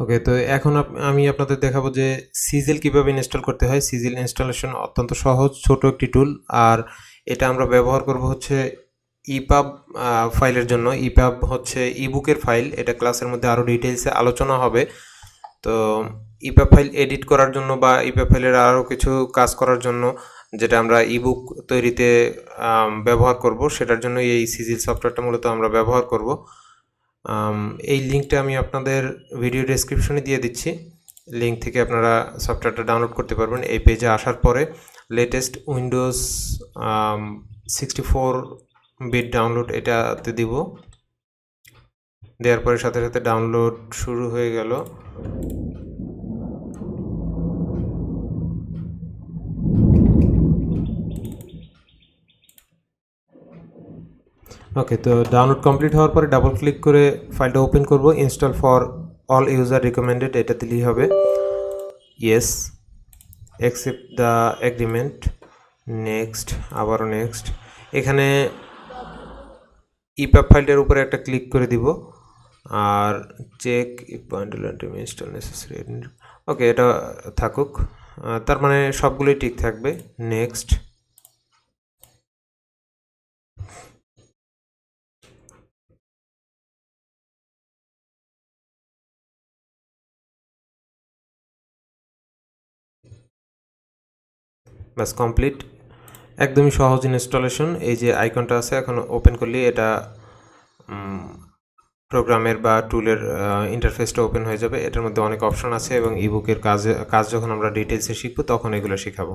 ওকে, তো এখন আমি আপনাদের দেখাবো যে সিজিল কিভাবে ইনস্টল করতে হয়। সিজিল ইনস্টলেশন অত্যন্ত সহজ, ছোট একটি টুল। আর এটা আমরা ব্যবহার করব হচ্ছে ইপাব ফাইলের জন্য। ইপাব হচ্ছে ইবুকের ফাইল। এটা ক্লাসের মধ্যে আরও ডিটেলসে আলোচনা হবে। তো ইপাব ফাইল এডিট করার জন্য বা ইপাব ফাইলের আরও কিছু কাজ করার জন্য, যেটা আমরা ইবুক তৈরিতে ব্যবহার করব, সেটার জন্য এই সিজিল সফটওয়্যারটা মূলত আমরা ব্যবহার করব। এই লিঙ্কটা আমি আপনাদের ভিডিও ডেসক্রিপশনে দিয়ে দিচ্ছি। লিঙ্ক থেকে আপনারা সফটওয়্যারটা ডাউনলোড করতে পারবেন। এই পেজে আসার পরে লেটেস্ট উইন্ডোজ 64 বিট ডাউনলোড এটাতে দিব। দেওয়ার পরে সাথে সাথে ডাউনলোড শুরু হয়ে গেল। ওকে, তো ডাউনলোড কমপ্লিট হওয়ার পরে ডাবল ক্লিক করে ফাইলটা ওপেন করব। Install for all user recommended এটা দিলেই হবে। Yes, accept the agreement, next, আবারও নেক্সট। এখানে ইপাব ফাইলটার উপরে একটা ক্লিক করে দিব আর check if bundle install necessary. Okay, এটা থাকুক, তার মানে সবগুলোই ঠিক থাকবে। নেক্সট। ব্যাস, কমপ্লিট। একদমই সহজ ইনস্টলেশন। এই যে আইকনটা আছে, এখন ওপেন করলে এটা প্রোগ্রামের বা টুলের ইন্টারফেসটা ওপেন হয়ে যাবে। এটার মধ্যে অনেক অপশন আছে এবং ইবুকের কাজ যখন আমরা ডিটেলসে শিখবো তখন এগুলো শেখাবো।